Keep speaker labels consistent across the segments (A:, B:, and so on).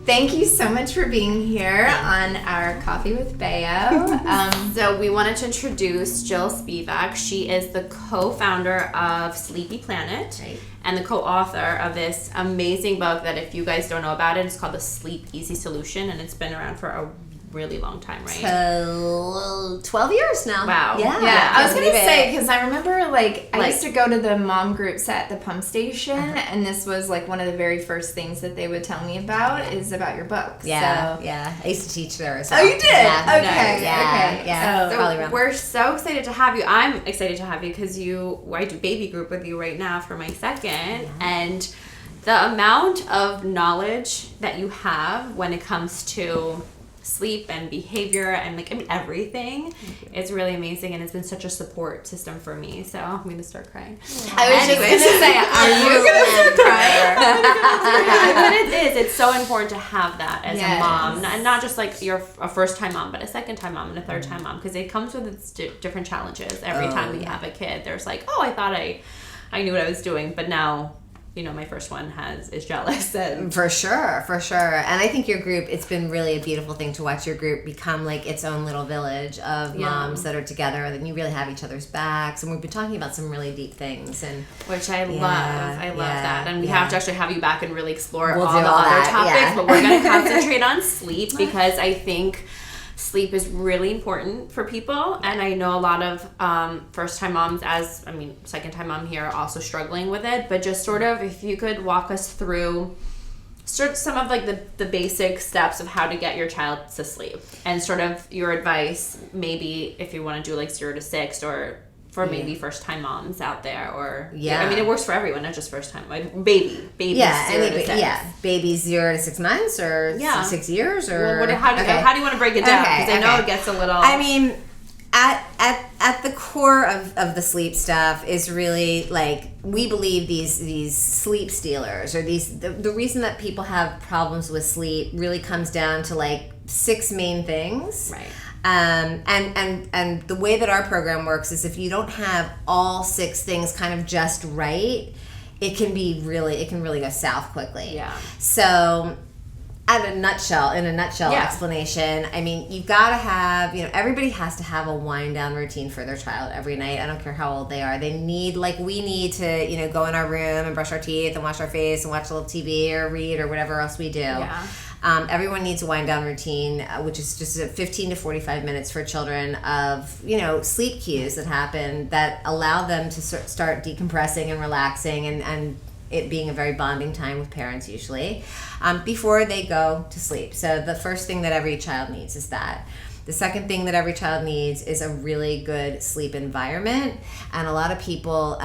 A: Thank you so much for being here on our Coffee with Bāeo.
B: So we wanted to introduce Jill Spivack. She is the co-founder of Sleepy Planet and the co-author of this amazing book that, if you guys don't know about it, it's called The Sleep Easy Solution, and it's been around for a really long time, right?
C: 12 years now.
B: Wow.
A: Yeah. I was going to say, because I remember, I used to go to the mom groups at the pump station, and this was, one of the very first things that they would tell me about is about your book.
C: Yeah,
A: so.
C: Yeah. I used to teach there as well.
A: Oh, you did?
C: Yeah.
A: Okay.
C: Yeah.
B: So we're so excited to have you. I'm excited to have you because I do baby group with you right now for my second, and the amount of knowledge that you have when it comes to sleep and behavior and everything is really amazing, and it's been such a support system for me. So I'm gonna start crying.
A: I was just gonna say, are you gonna start crying?
B: But it's so important to have that as a mom, and not just you're a first time mom, but a second time mom and a third time mom, because it comes with its different challenges every time we have a kid. There's I thought I knew what I was doing, but now my first one is jealous. And
C: For sure. And I think your group, it's been really a beautiful thing to watch your group become its own little village of moms that are together, and you really have each other's backs. And we've been talking about some really deep things, and
B: which I love. I love that. And we have to actually have you back and really explore all the
C: all
B: other
C: that,
B: topics, but we're going to concentrate on sleep because I think sleep is really important for people, and I know a lot of first-time moms, second-time mom here, are also struggling with it, but just sort of, if you could walk us through some of the basic steps of how to get your child to sleep, and sort of your advice, maybe if you want to do 0 to 6, or for maybe first-time moms out there, or it works for everyone, not just first-time. Babies 0 to 6.
C: Babies 0 to 6 months or 6 years, or
B: how do you want to break it down? Because I know it gets a little.
C: At the core of the sleep stuff is really we believe these sleep stealers, or the reason that people have problems with sleep really comes down to 6 main things.
B: Right.
C: And the way that our program works is if you don't have all 6 things kind of just right, it can really go south quickly.
B: Yeah.
C: So in a nutshell explanation, you've got to have, everybody has to have a wind down routine for their child every night. I don't care how old they are. They need, we need to, go in our room and brush our teeth and wash our face and watch a little TV or read or whatever else we do.
B: Yeah.
C: Everyone needs a wind down routine, which is just 15 to 45 minutes for children of, sleep cues that happen that allow them to start decompressing and relaxing, and it being a very bonding time with parents usually, before they go to sleep. So the first thing that every child needs is that. The second thing that every child needs is a really good sleep environment. And a lot of people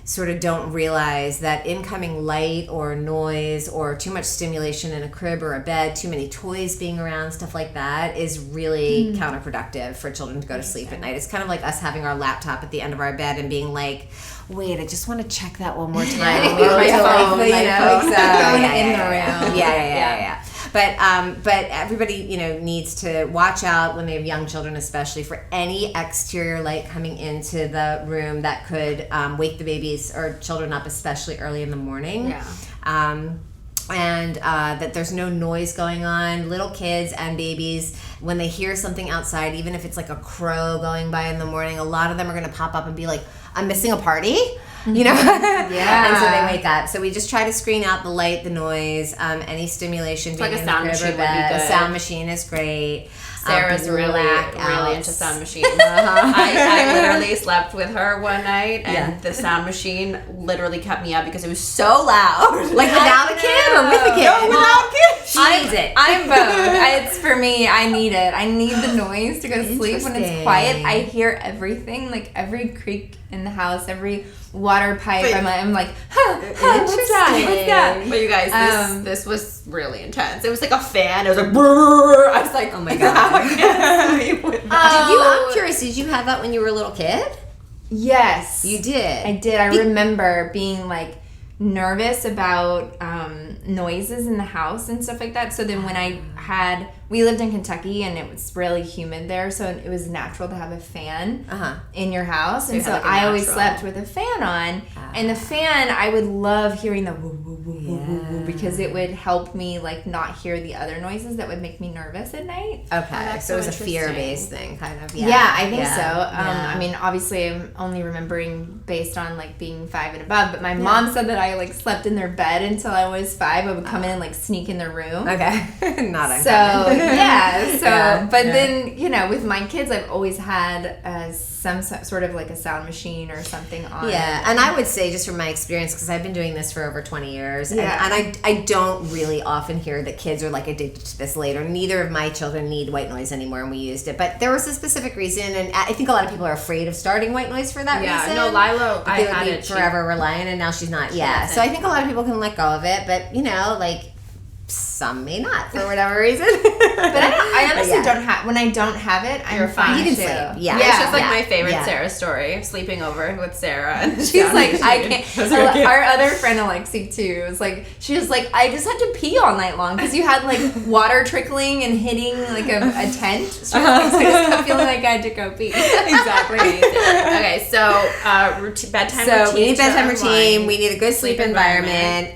C: sort of don't realize that incoming light or noise or too much stimulation in a crib or a bed, too many toys being around, stuff like that, is really counterproductive for children to go to sleep at night. It's kind of like us having our laptop at the end of our bed and being wait, I just want to check that one more time. And we go to in the room. Yeah. But everybody, needs to watch out when they have young children, especially for any exterior light coming into the room that could wake the babies or children up, especially early in the morning.
B: Yeah.
C: And that there's no noise going on. Little kids and babies, when they hear something outside, even if it's a crow going by in the morning, a lot of them are going to pop up and be like, I'm missing a party.
A: Yeah.
C: And so they wake up. So we just try to screen out the light, the noise, any stimulation.
B: Like a sound machine would be good.
C: A sound machine is great.
B: Sarah's really into sound machines. I literally slept with her one night, and the sound machine literally kept me up because it was so loud.
C: Without a kid or with a kid?
B: No, without a kid.
C: She needs it.
A: I'm both. It's for me. I need it. I need the noise to go to sleep. When it's quiet, I hear everything, every creak in the house, every water pipe. I'm like, what's that?
B: But you guys, this was really intense. It was like a fan. It was like, brrr. I was like,
C: oh my god. I'm curious, did you have that when you were a little kid?
A: Yes.
C: You did?
A: I did. I remember being nervous about noises in the house and stuff like that. So then when we lived in Kentucky and it was really humid there, so it was natural to have a fan in your house. And so I always slept with a fan on. And the fan, I would love hearing the woo, woo, woo, woo, woo, woo, because it would help me like not hear the other noises that would make me nervous at night.
C: Okay, so it was a fear-based thing, kind of.
A: Yeah, I think so. I mean, obviously, I'm only remembering based on like being 5 and above, but my mom said that I like slept in their bed until I was 5. I would come in and like sneak in their room.
C: Okay, not uncommon.
A: So but then, you know, with my kids, I've always had some sort of like a sound machine or something on.
C: Yeah, and I would say just from my experience, because I've been doing this for over 20 years, and I don't really often hear that kids are like addicted to this later. Neither of my children need white noise anymore, and we used it. But there was a specific reason, and I think a lot of people are afraid of starting white noise for that reason.
B: Yeah, no, Lilo, I
C: had
B: had
C: it.
B: it.
C: Forever reliant, and now she's not. Yeah, so I think a lot of people can let go of it, but you know, like some may not for whatever reason.
A: But I honestly don't have. When I don't have it, I'm fine.
C: You can
A: too.
C: sleep. Yeah,
B: it's just like my favorite Sarah story, sleeping over with Sarah. And
A: she's like, I can't. Our other friend Alexi too was like, she was like, I just had to pee all night long because you had like water trickling and hitting like a tent. So I just kept feeling like I had to go pee.
B: Exactly. Okay, so bedtime routine.
C: So we need bedtime routine. We need a good sleep environment.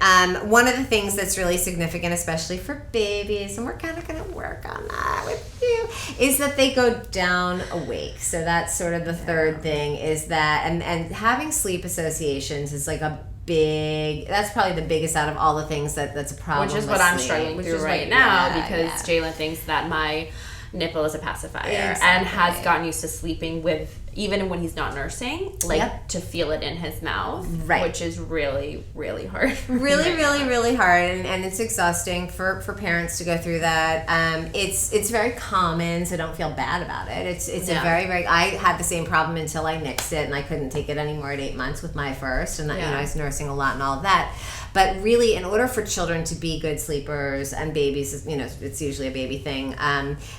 C: One of the things that's really significant, especially for babies, and we're kind of going to work on that with you, is that they go down awake. So that's sort of the third thing, is that, and having sleep associations is like that's probably the biggest out of all the things that's a problem.
B: Which is what I'm struggling through right now, because Jalen thinks that my nipple is a pacifier and has gotten used to sleeping with, even when he's not nursing, like to feel it in his mouth, which is really, really hard. Really
C: hard, and it's exhausting for parents to go through that. It's very common, so don't feel bad about it. It's a very, very. I had the same problem until I nixed it, and I couldn't take it anymore at 8 months with my first, and you know, I was nursing a lot and all of that. But really, in order for children to be good sleepers, and babies, you know, it's usually a baby thing,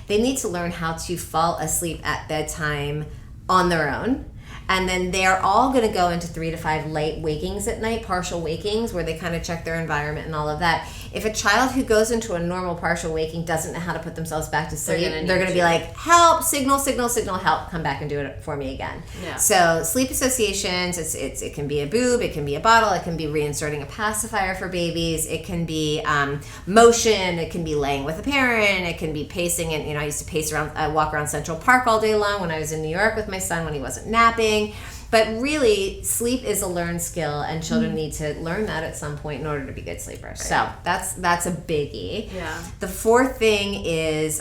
C: they need to learn how to fall asleep at bedtime on their own. And then they're all going to go into 3 to 5 light wakings at night, partial wakings, where they kind of check their environment and all of that. If a child who goes into a normal partial waking doesn't know how to put themselves back to sleep, they're going to be like, help, signal, help, come back and do it for me again. Yeah. So sleep associations, it can be a boob, it can be a bottle, it can be reinserting a pacifier for babies, it can be motion, it can be laying with a parent, it can be pacing. And you know, I used to walk around Central Park all day long when I was in New York with my son when he wasn't napping. But really, sleep is a learned skill, and children need to learn that at some point in order to be good sleepers. Right. So that's a biggie. Yeah. The fourth thing is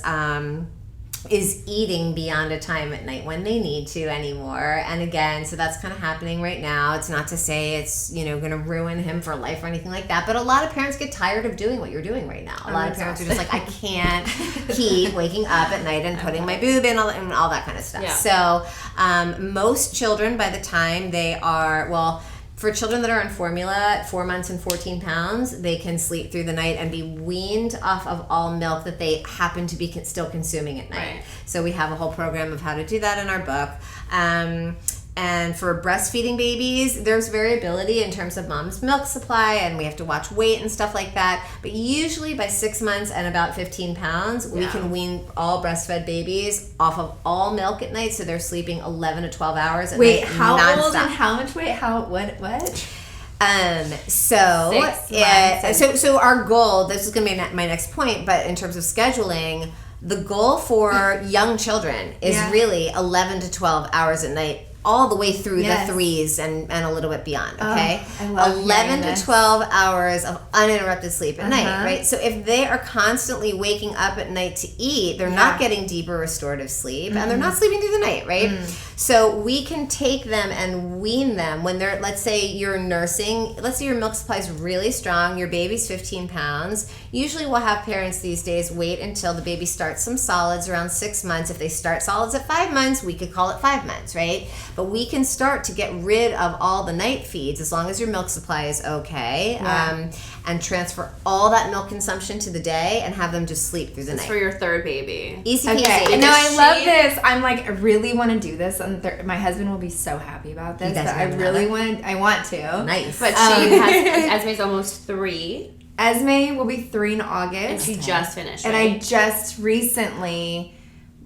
C: eating beyond a time at night when they need to anymore. And again, so that's kind of happening right now. It's not to say it's, you know, going to ruin him for life or anything like that, but a lot of parents get tired of doing what you're doing right now. A lot of parents are just like, I can't keep waking up at night and putting my boob in and all that kind of stuff. Yeah. So most children, by the time they are, for children that are on formula at 4 months and 14 pounds, they can sleep through the night and be weaned off of all milk that they happen to be still consuming at night. Right. So we have a whole program of how to do that in our book. And for breastfeeding babies, there's variability in terms of mom's milk supply, and we have to watch weight and stuff like that. But usually by 6 months and about 15 pounds, we can wean all breastfed babies off of all milk at night, so they're sleeping 11 to 12 hours at night. Wait,
A: how
C: nonstop.
A: Old and how much weight? What?
C: So our goal, this is going to be my next point, but in terms of scheduling, the goal for young children is really 11 to 12 hours at night, all the way through the 3s and a little bit beyond, okay?
A: I love
C: 11 to 12 hours of uninterrupted sleep at night, right? So if they are constantly waking up at night to eat, they're not getting deeper restorative sleep, and they're not sleeping through the night, right? So we can take them and wean them when they're, let's say you're nursing, let's say your milk supply is really strong, your baby's 15 pounds. Usually we'll have parents these days wait until the baby starts some solids around 6 months. If they start solids at 5 months, we could call it 5 months, right? But we can start to get rid of all the night feeds as long as your milk supply is okay, and transfer all that milk consumption to the day and have them just sleep through the night.
B: For your third baby.
C: Easy peasy.
A: Okay. No, I love this. I'm like, I really want to do this. And my husband will be so happy about this. But I want to.
C: Nice.
B: But she has, Esme's almost 3.
A: Esme will be 3 in August.
B: And she just finished,
A: And I just recently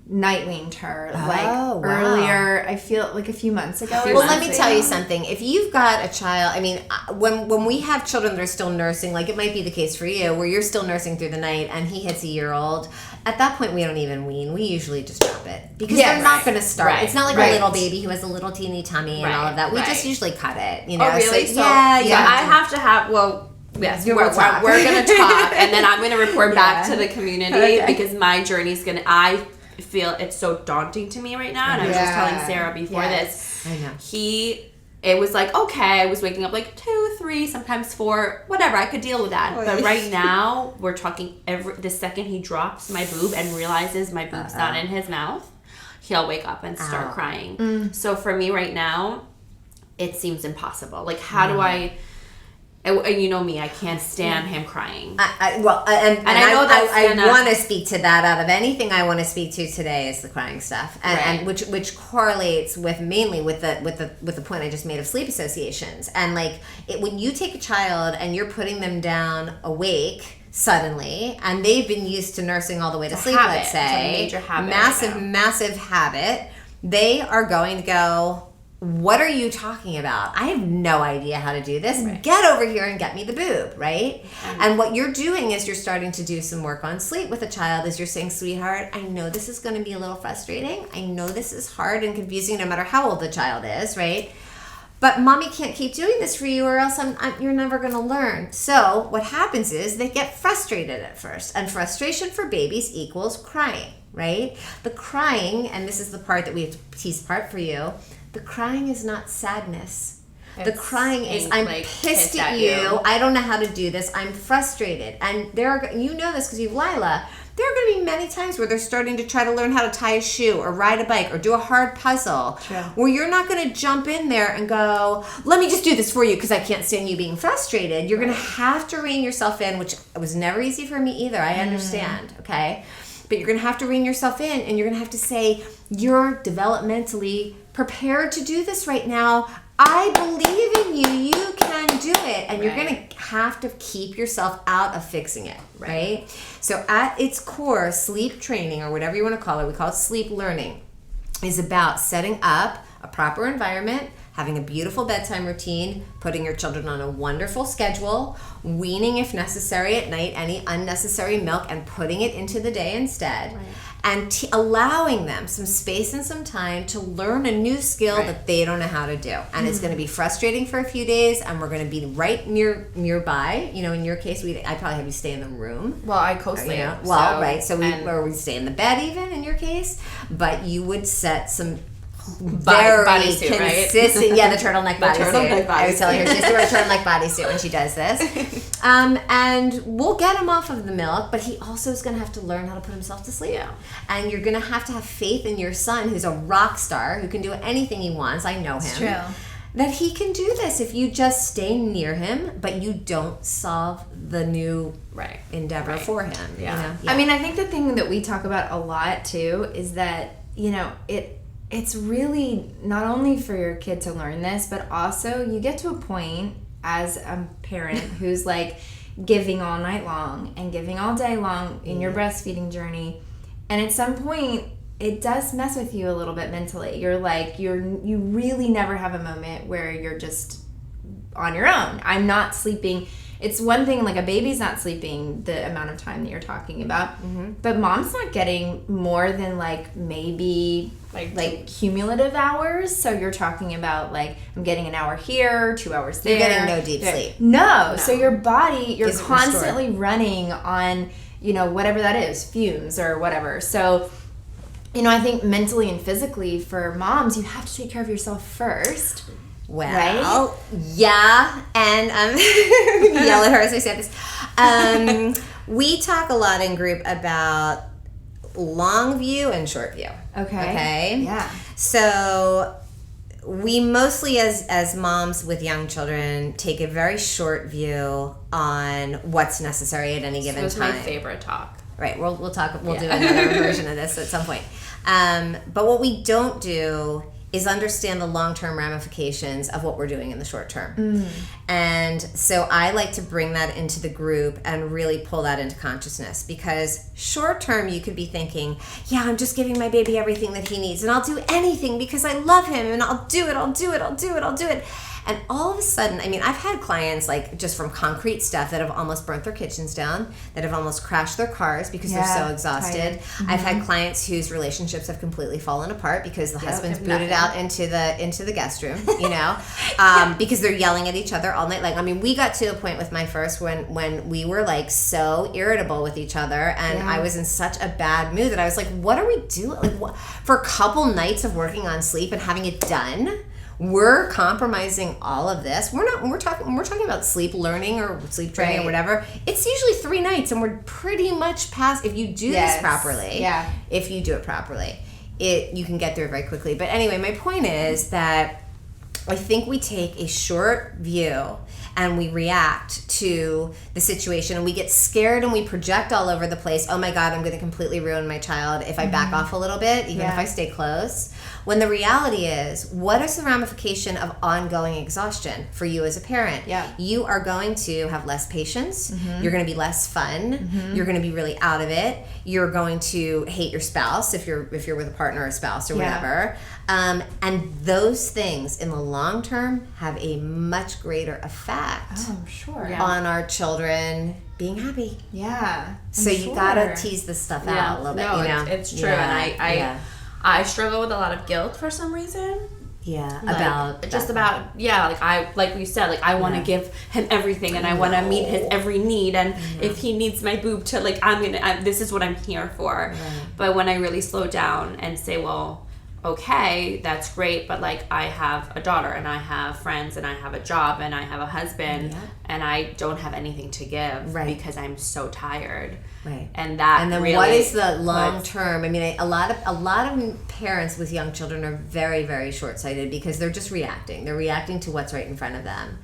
A: night weaned her
C: wow.
A: earlier. I feel like a few months ago.
C: Well, let me tell you something. If you've got a child, I mean, when we have children that are still nursing, like it might be the case for you, where you're still nursing through the night and he hits a year old. At that point, we don't even wean. We usually just drop it because they're not going to start.
B: Right.
C: It's not like a little baby who has a little teeny tummy and all of that. We just usually cut it. You know?
B: Oh, really?
C: So,
B: so,
C: yeah.
B: I have to have. Well. Yes, we're going to talk, and then I'm going to report back to the community because my journey's going to, I feel it's so daunting to me right now, and I was just telling Sarah before this.
C: I know.
B: It was like, okay, I was waking up like 2, 3, sometimes 4, whatever, I could deal with that. But right now, we're talking the second he drops my boob and realizes my boob's not in his mouth, he'll wake up and start crying. So for me right now, it seems impossible. Like, how do I... And you know me, I can't stand him crying.
C: And I know I want to speak to that. Out of anything I want to speak to today is the crying stuff, and which correlates with mainly with the point I just made of sleep associations. And like when you take a child and you're putting them down awake suddenly, and they've been used to nursing all the way to sleep.
B: Habit.
C: Let's say
B: it's a major habit,
C: massive habit. They are going to go, what are you talking about? I have no idea how to do this. Right. Get over here and get me the boob, right? And what you're doing is you're starting to do some work on sleep with a child is you're saying, sweetheart, I know this is going to be a little frustrating. I know this is hard and confusing no matter how old the child is, right? But mommy can't keep doing this for you or else you're never going to learn. So what happens is they get frustrated at first. And frustration for babies equals crying, right? The crying, and this is the part that we have to tease apart for you, the crying is not sadness. The crying is, I'm like, pissed at you. I don't know how to do this. I'm frustrated. And you know this because you have Lila. There are going to be many times where they're starting to try to learn how to tie a shoe or ride a bike or do a hard puzzle. True. Where you're not going to jump in there and go, let me just do this for you because I can't stand you being frustrated. You're going to have to rein yourself in, which was never easy for me either. I understand, okay? But you're going to have to rein yourself in and you're going to have to say, you're developmentally prepared to do this right now. I believe in you. You can do it. And you're going to have to keep yourself out of fixing it, right? So at its core, sleep training, or whatever you want to call it, we call it sleep learning, is about setting up a proper environment, having a beautiful bedtime routine, putting your children on a wonderful schedule, weaning if necessary at night, any unnecessary milk, and putting it into the day instead. Right. And allowing them some space and some time to learn a new skill that they don't know how to do. And it's going to be frustrating for a few days, and we're going to be right nearby. You know, in your case, I'd probably have you stay in the room.
A: Well, I co-sleep.
C: You know? Well, right. So we'd stay in the bed even in your case. But you would set some very
B: bodysuit,
C: consistent,
B: right?
C: Yeah, the turtleneck bodysuit. I was telling her she has to wear a turtleneck bodysuit when she does this. And we'll get him off of the milk, but he also is going to have to learn how to put himself to sleep. Yeah. And you're going to have faith in your son, who's a rock star, who can do anything he wants. I know him. It's true. That he can do this if you just stay near him, but you don't solve the new endeavor for him. Yeah. You know?
A: I mean, I think the thing that we talk about a lot too is that, you know, it's really not only for your kid to learn this, but also you get to a point as a parent who's like giving all night long and giving all day long in your breastfeeding journey. And at some point, it does mess with you a little bit mentally. You're like, you really never have a moment where you're just on your own. I'm not sleeping. It's one thing, like a baby's not sleeping the amount of time that you're talking about, but mom's not getting more than like maybe like cumulative hours. So you're talking about like, I'm getting an hour here, 2 hours there.
C: You're getting no deep sleep.
A: No. So your body, you're constantly running on, you know, whatever that is, fumes or whatever. So, you know, I think mentally and physically for moms, you have to take care of yourself first.
C: Well, yeah, and yell at her as I say this. We talk a lot in group about long view and short view. Okay. Yeah. So we mostly, as moms with young children, take a very short view on what's necessary at any given time.
B: That's my favorite talk.
C: Right. We'll talk. We'll do another version of this at some point. But what we don't do is understand the long-term ramifications of what we're doing in the short term. And so I like to bring that into the group and really pull that into consciousness, because short term you could be thinking, yeah, I'm just giving my baby everything that he needs and I'll do anything because I love him and I'll do it. And all of a sudden, I mean, I've had clients like just from concrete stuff that have almost burnt their kitchens down, that have almost crashed their cars because they're so exhausted. I've had clients whose relationships have completely fallen apart because the husband's booted out into the guest room, you know, because they're yelling at each other all night. Like, I mean, we got to a point with my first when we were like so irritable with each other, and I was in such a bad mood that I was like, what are we doing? Like, what, for a couple nights of working on sleep and having it done, we're compromising all of this. We're talking about sleep learning or sleep training or whatever. It's usually 3 nights, and we're pretty much past, if you do this properly. Yeah. If you do it properly, you can get through it very quickly. But anyway, my point is that I think we take a short view and we react to the situation, and we get scared and we project all over the place. Oh my God, I'm going to completely ruin my child if I back off a little bit, even if I stay close. When the reality is, what is the ramification of ongoing exhaustion for you as a parent? You are going to have less patience. You're going to be less fun. You're going to be really out of it. You're going to hate your spouse if you're with a partner or a spouse or whatever. And those things in the long term have a much greater effect on our children being happy. So you gotta tease this stuff out a little bit. You know?
B: It's true, and I struggle with a lot of guilt for some reason. Like we said, like I want to give him everything, and I want to meet his every need, and if he needs my boob to, like, this is what I'm here for. But when I really slow down and say, well, okay, that's great, but like I have a daughter and I have friends and I have a job and I have a husband and I don't have anything to give because I'm so tired. And then really,
C: what is the long term? I mean, a lot of parents with young children are very, very short-sighted because they're just reacting. They're reacting to what's right in front of them.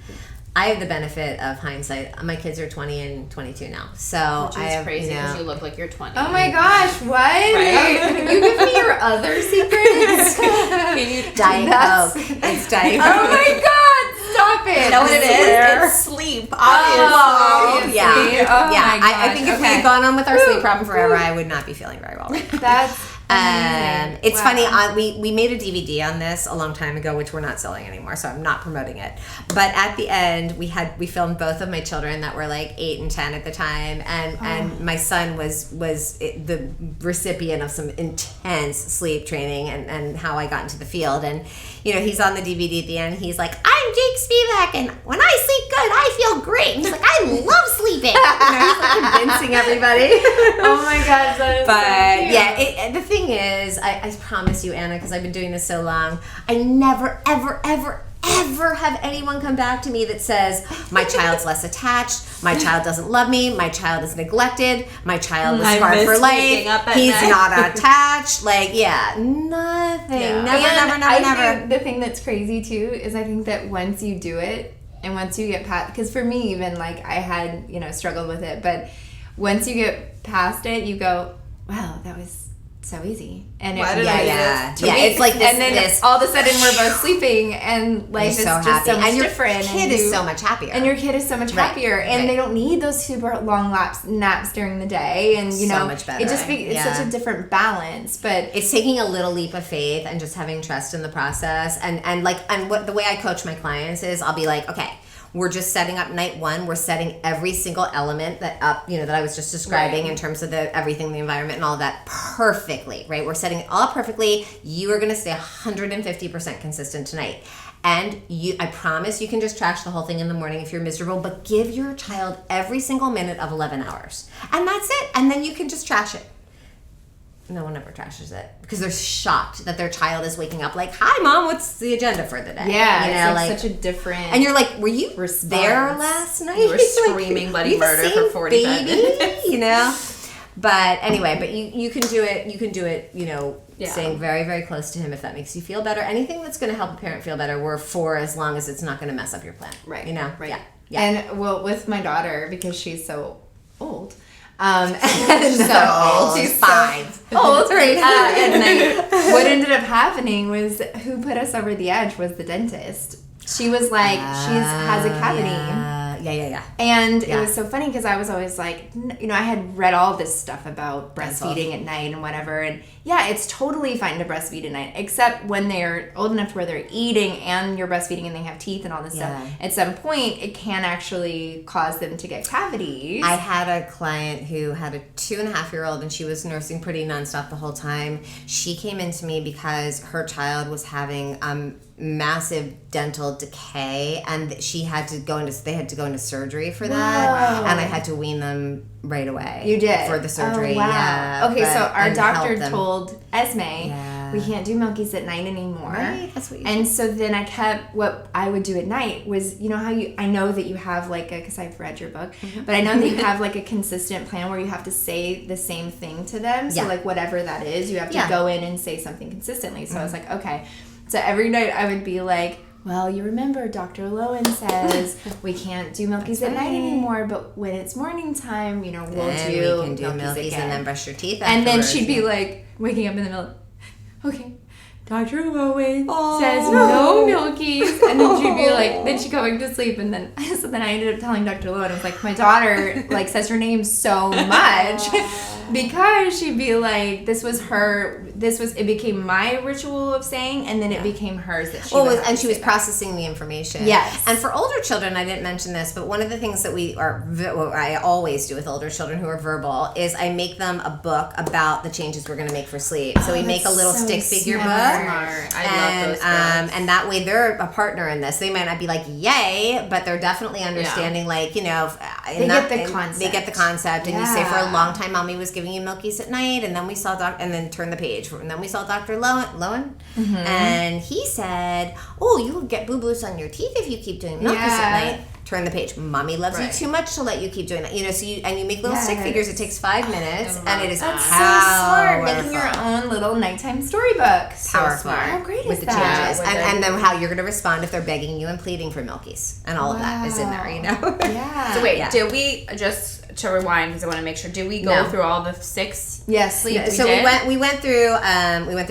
C: I have the benefit of hindsight. My kids are 20 and 22 now, so
B: which is crazy because you look like you're 20.
A: Oh my gosh, what? Right? You give me your other secrets?
B: Can you
C: Diet Coke? It's Diet Coke.
A: Oh my God! Stop it!
B: You know what it is? It's sleep. Obviously.
C: I think if we had gone on with our sleep problem forever, I would not be feeling very well right now.
A: That's
C: it's funny. We made a DVD on this a long time ago, which we're not selling anymore, so I'm not promoting it. But at the end, we filmed both of my children that were like 8 and 10 at the time, and my son was the recipient of some intense sleep training and how I got into the field. And you know, he's on the DVD at the end. He's like, I'm Jake Spivack, and when I sleep good, I feel great. And he's like, I love sleeping. You know, he's like convincing everybody.
A: Oh my gosh, that is so cute.
C: Yeah, the thing is, I promise you, Anna, because I've been doing this so long, I never, ever, ever, ever have anyone come back to me that says, my child's less attached, my child doesn't love me, my child is neglected, my child is scarred for life, he's not attached. Like, nothing. Never.
A: The thing that's crazy too is I think that once you do it and once you get past, because for me even, like, I had, you know, struggled with it, but once you get past it, you go, wow, that was so easy. And it's like this, and then all of a sudden we're both sleeping and life is so just so much different.
C: And your kid is so much happier.
A: And your kid is so much happier. And they don't need those super long naps during the day. And you know,
C: much better.
A: It's such a different balance. But
C: it's taking a little leap of faith and just having trust in the process. And what the way I coach my clients is, I'll be like, okay, we're just setting up night 1. We're setting every single element that I was just describing in terms of everything, the environment and all of that perfectly, right? We're setting it all up perfectly. You are going to stay 150% consistent tonight. And I promise you can just trash the whole thing in the morning if you're miserable, but give your child every single minute of 11 hours. And that's it. And then you can just trash it. No one ever trashes it because they're shocked that their child is waking up like, "Hi, Mom, what's the agenda for the day?"
A: Yeah, you know, like such a different.
C: And you're like, "Were you there last night?
B: You were screaming bloody murder for 45 minutes."
C: You know. But anyway, but you can do it. You can do it. You know, staying very, very close to him if that makes you feel better. Anything that's going to help a parent feel better, we're for, as long as it's not going to mess up your plan.
A: Right.
C: You know.
A: Right. Yeah. And well, with my daughter, because she's so old.
C: And
A: so old. She's
C: 5.
A: Old, right? And then what ended up happening was who put us over the edge was the dentist. She was like, she has a cavity.
C: Yeah.
A: And it was so funny because I was always like, I had read all this stuff about breastfeeding at night and whatever. And yeah, it's totally fine to breastfeed at night, except when they're old enough to where they're eating and you're breastfeeding and they have teeth and all this stuff. At some point, it can actually cause them to get cavities.
C: I had a client who had a 2.5-year-old and she was nursing pretty nonstop the whole time. She came into me because her child was having massive dental decay and she had to go into surgery for that. And I had to wean them right away.
A: You did?
C: For the surgery.
A: Oh, wow.
C: Yeah.
A: Okay, so our doctor told Esme, we can't do milkies at night anymore.
C: Right, that's what you
A: And so then I kept, what I would do at night was, how I know that you have like because I've read your book, but I know that you have like a consistent plan where you have to say the same thing to them. So like whatever that is, you have to go in and say something consistently. So I was like, okay. So every night I would be like, well, you remember Dr. Lowen says we can't do milkies at night anymore, but when it's morning time, we'll do
C: milkies
A: again.
C: and then brush your teeth
A: And then she'd be like waking up in the middle, okay, Dr. Lowen says no milkies. And then she'd be like, then she'd go back to sleep. And then, so then I ended up telling Dr. Lowen, I was like, my daughter says her name so much. Because she'd be like, it became my ritual of saying, and then it became hers that she
C: she was processing the information.
A: Yes.
C: And for older children, I didn't mention this, but one of the things that I always do with older children who are verbal is I make them a book about the changes we're going to make for sleep. So we make a little stick figure book.
B: Smart. I love those books.
C: And that way they're a partner in this. They might not be like, yay, but they're definitely understanding
A: they get the concept.
C: They get the concept. And you say, for a long time, Mommy was giving you milkies at night, and then we saw and then turn the page, and then we saw Dr. Lowen, and he said, oh, you will get boo-boos on your teeth if you keep doing milkies at night. Turn the page. Mommy loves you too much to let you keep doing that. So you make little stick figures. It takes 5 minutes, and it is
A: That's so smart. Making your own little nighttime storybook.
C: Powerful.
A: How great
C: with
A: is
C: the
A: that?
C: changes, and then how you're going to respond if they're begging you and pleading for milkies, and all of that is in there.
A: Yeah.
B: So wait, did we just to rewind because I want to make sure? Did we go through all the 6?
A: Yes.
B: Sleep.
C: So we went through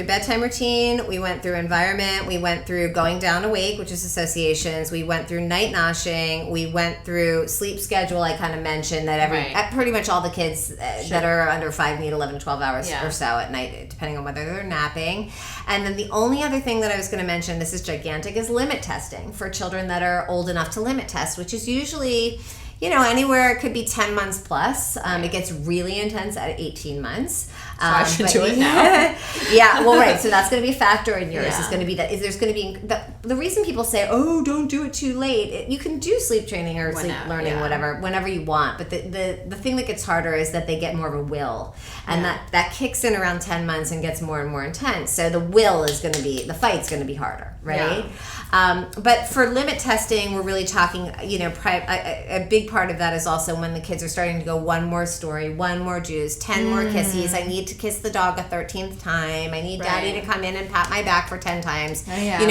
C: bedtime routine. We went through environment. We went through going down awake, which is associations. We went through night noshing. We went through sleep schedule. I kind of mentioned that pretty much all the kids that are under 5 need 11 to 12 hours or so at night, depending on whether they're napping. And then the only other thing that I was going to mention, this is gigantic, is limit testing for children that are old enough to limit test, which is usually anywhere. It could be 10 months plus. It gets really intense at 18 months.
B: So I should do it now.
C: Yeah, well, right. So that's going to be a factor in yours. It's going to be that. There's going to be the reason people say, "Oh, don't do it too late." You can do sleep training or sleep learning, whatever, whenever you want. But the thing that gets harder is that they get more of a will, and that kicks in around 10 months and gets more and more intense. So the will is going to be the fight's going to be harder, right? Yeah. But for limit testing, we're really talking. A big part of that is also when the kids are starting to go one more story, one more juice, 10 more kissies. I need to kiss the dog a 13th time. I need Daddy to come in and pat my back for 10 times.
A: Oh, yeah.
C: And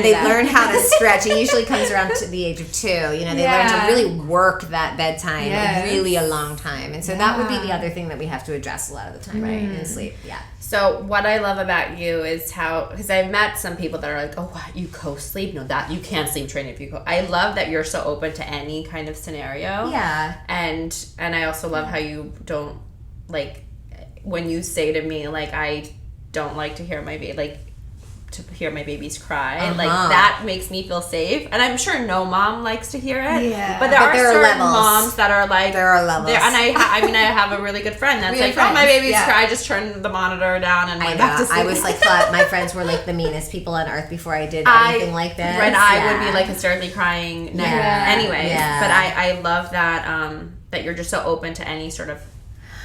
C: they learn how to stretch. It usually comes around to the age of 2. They learn to really work that bedtime really a long time. And so that would be the other thing that we have to address a lot of the time, right? In sleep. Yeah.
B: So what I love about you is how, because I've met some people that are like, oh, what, you co-sleep? No, that you can't sleep train if you co. I love that you're so open to any kind of scenario.
C: Yeah.
B: And I also love how you don't, like, when you say to me, like, I don't like to hear my babies cry. Like, that makes me feel safe. And I'm sure no mom likes to hear it. Yeah. But there are certain moms that are like...
C: There are levels.
B: And I have a really good friend that's like, oh, my baby's cry, I just turn the monitor down and went back to sleep.
C: I was like, thought my friends were like the meanest people on earth before I did anything like this.
B: Right, I would be like hysterically crying anyway.
C: Yeah.
B: But I love that that you're just so open to any sort of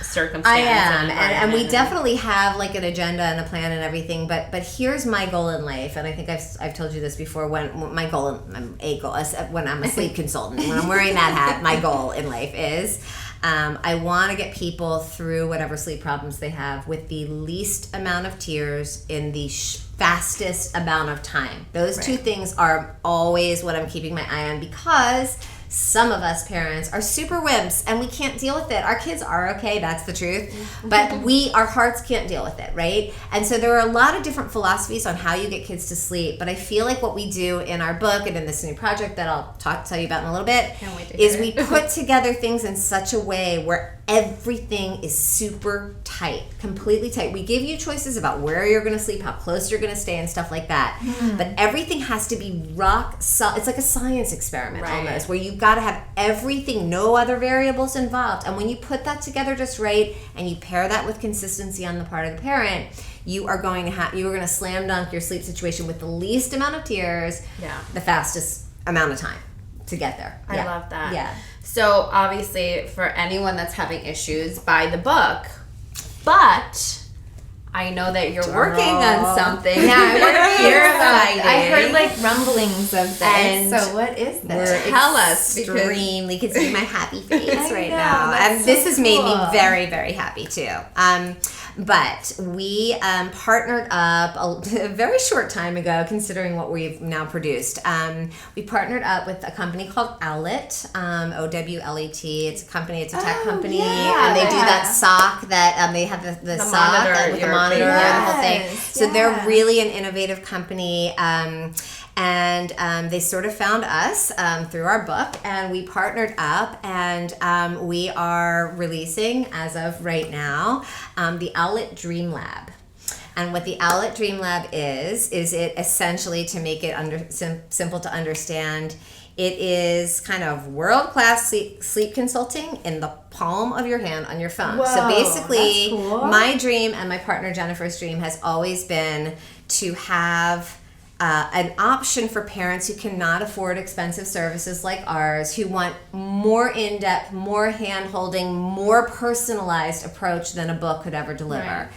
B: circumstance.
C: I am, and we definitely have like an agenda and a plan and everything. But here's my goal in life, and I think I've told you this before. When my goal, when I'm a sleep consultant, when I'm wearing that hat, my goal in life is I want to get people through whatever sleep problems they have with the least amount of tears in the fastest amount of time. Those two things are always what I'm keeping my eye on, because some of us parents are super wimps and we can't deal with it. Our kids are okay, that's the truth, but our hearts can't deal with it, right? And so there are a lot of different philosophies on how you get kids to sleep, but I feel like what we do in our book and in this new project that I'll tell you about in a little bit is we put together things in such a way where everything is super tight, completely tight. We give you choices about where you're going to sleep, how close you're going to stay, and stuff like that. But everything has to be rock solid. It's like a science experiment almost, where you've got to have everything, no other variables involved. And when you put that together just right, and you pair that with consistency on the part of the parent, you are going to slam dunk your sleep situation with the least amount of tears, the fastest amount of time to get there.
B: I love that.
C: Yeah.
B: So obviously, for anyone that's having issues, buy the book. But I know that you're working on something.
A: Yeah, I want to hear about it.
C: excited.
A: I heard like rumblings of this.
B: And
A: so what is this?
B: Tell us, because
C: Extremely. You can see my happy face right
A: know,
C: now.
A: that's
C: And this
A: so
C: has made me
A: cool.
C: very, very happy too. But we partnered up a very short time ago, considering what we've now produced. We partnered up with a company called Owlet, Owlet. It's a company, it's a tech company, and they do that sock that they have the sock
B: monitor,
C: with the monitor and the whole thing.
A: Yes,
C: So they're really an innovative company. And they sort of found us through our book, and we partnered up, and we are releasing, as of right now, the Owlet Dream Lab. And what the Owlet Dream Lab is it essentially, to make it simple to understand, it is kind of world-class sleep consulting in the palm of your hand on your phone.
A: Whoa,
C: so basically,
A: that's cool.
C: my dream and my partner Jennifer's dream has always been to have an option for parents who cannot afford expensive services like ours, who want more in-depth, more hand-holding, more personalized approach than a book could ever deliver.
A: Right.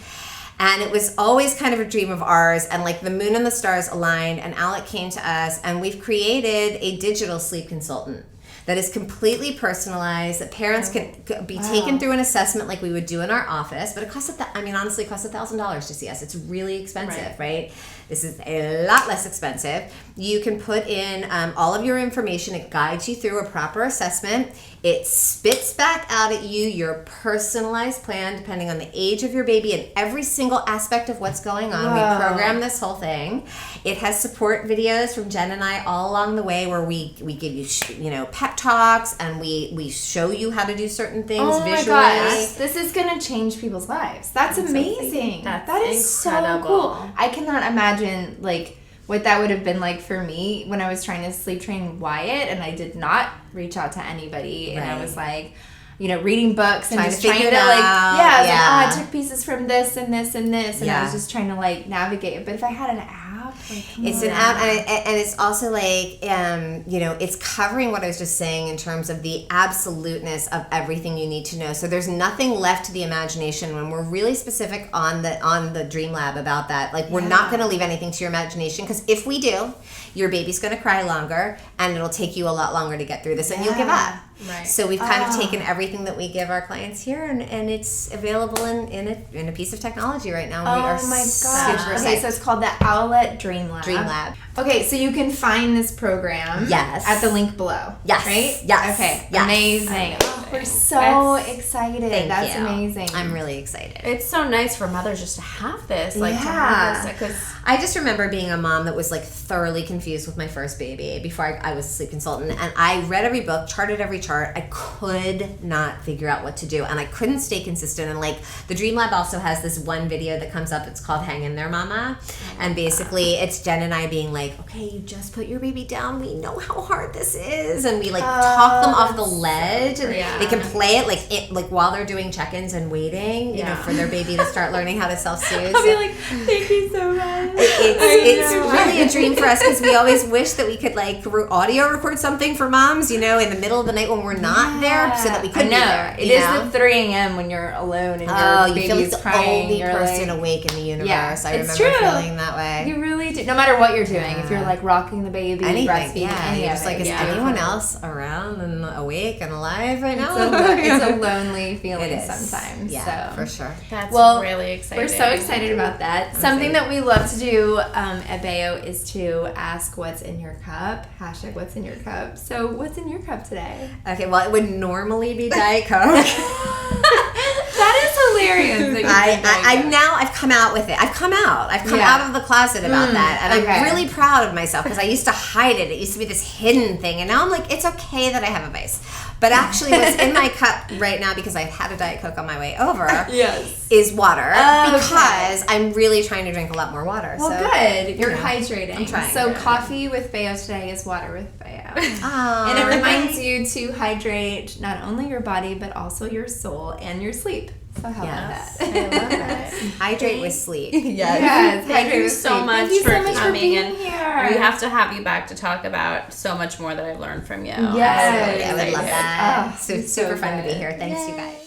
C: And it was always kind of a dream of ours, and like the moon and the stars aligned, and Alec came to us, and we've created a digital sleep consultant that is completely personalized, that parents can be taken through an assessment like we would do in our office, but it costs honestly it costs $1,000 to see us. It's really expensive, right? This is a lot less expensive. You can put in all of your information. It guides you through a proper assessment. It spits back out at you your personalized plan depending on the age of your baby and every single aspect of what's going on.
A: Wow.
C: We program this whole thing. It has support videos from Jen and I all along the way where we give you pep talks, and we show you how to do certain things visually.
A: my gosh, this is gonna change people's lives. That's amazing.
B: That's
A: That is
B: incredible.
A: so cool. I cannot imagine like what that would have been like for me when I was trying to sleep train Wyatt, and I did not reach out to anybody, and I
C: Right.
A: was like, reading books and
C: Trying
A: just
C: to
A: trying to
C: figure it
A: like,
C: out.
A: I was
C: Yeah.
A: like, I took pieces from this and this and this, and I
C: Yeah.
A: was just trying to like navigate it. But if I had an app, like,
C: It's an app, and it's also like, it's covering what I was just saying in terms of the absoluteness of everything you need to know. So there's nothing left to the imagination when we're really specific on the Dream Lab about that. Like, we're not going to leave anything to your imagination, because if we do, your baby's going to cry longer, and it'll take you a lot longer to get through this, and you'll give up.
B: Right.
C: So we've kind of taken everything that we give our clients here, and it's available in a piece of technology right now. And we are
A: oh my
C: super
A: gosh. Okay,
C: excited.
A: so it's called the Owlet Dream Lab.
C: Dream Lab.
A: Okay, so you can find this program
C: Yes.
A: at the link below.
C: Yes.
A: Right?
C: Yes.
A: Okay.
C: Yes.
A: Amazing. Oh, we're so
B: That's-
A: excited.
C: Thank
A: That's
C: you.
A: amazing.
C: I'm really excited.
B: It's so nice for mothers just to have this, to
A: Yeah.
B: have this, because
C: I just remember being a mom that was like thoroughly confused with my first baby before I was a sleep consultant, and I read every book, charted every chart. I could not figure out what to do, and I couldn't stay consistent. And like the Dream Lab also has this one video that comes up. It's called "Hang in There, Mama," and basically it's Jen and I being like, "Okay, you just put your baby down. We know how hard this is," and we like talk them off the ledge, and
B: Yeah.
C: they can play it like while they're doing check-ins and waiting, for their baby to start learning how to self-soothe.
B: I'll be like, thank you so much.
C: It's really a dream for us, because we always wish that we could like audio record something for moms, in the middle of the night when we're not there, so that we could
A: I know.
C: be there.
A: It is at 3 a.m. when you're alone and
C: you
A: your
C: feel like
A: baby's
C: the
A: crying.
C: only
A: You're
C: person
A: like,
C: awake in the universe.
A: Yeah,
C: I
A: it's
C: remember
A: true.
C: feeling that way.
A: You really do. No matter what you're doing, if you're like rocking the baby,
C: Anything,
A: breastfeeding,
C: yeah.
A: any
C: You're
A: of
C: just
A: it,
C: like, is
A: yeah.
C: anyone else around and awake and alive right now?
A: It's a lonely feeling
C: It is.
A: sometimes.
C: Yeah,
A: so.
C: for sure.
B: That's
A: Well,
B: really exciting.
A: We're so excited about that. Something that we love to do at Bāeo is to ask what's in your cup. # what's in your cup. So what's in your cup today?
C: Okay, well, it would normally be Diet Coke.
A: That is hilarious.
C: I've come out with it. I've come out of the closet about that, and I'm really proud of myself because I used to hide it. It used to be this hidden thing, and now I'm like, it's okay that I have a vice. But actually, what's in my cup right now, because I've had a Diet Coke on my way over, is water. Because I'm really trying to drink a lot more water.
A: Well,
C: so,
A: good. You're hydrating.
C: I'm trying.
A: So coffee with Bāeo today is water with Bāeo.
C: Oh,
A: And it reminds you to hydrate not only your body, but also your soul and your sleep. So how about that?
B: I love it.
C: Hydrate with sleep.
A: Yes.
B: Thank you so much for coming
A: being
B: in.
A: here.
B: We have to have you back to talk about so much more that I've learned from you.
A: Yes.
C: I would love that.
A: Oh,
C: So super fun to be here. Thanks, you guys.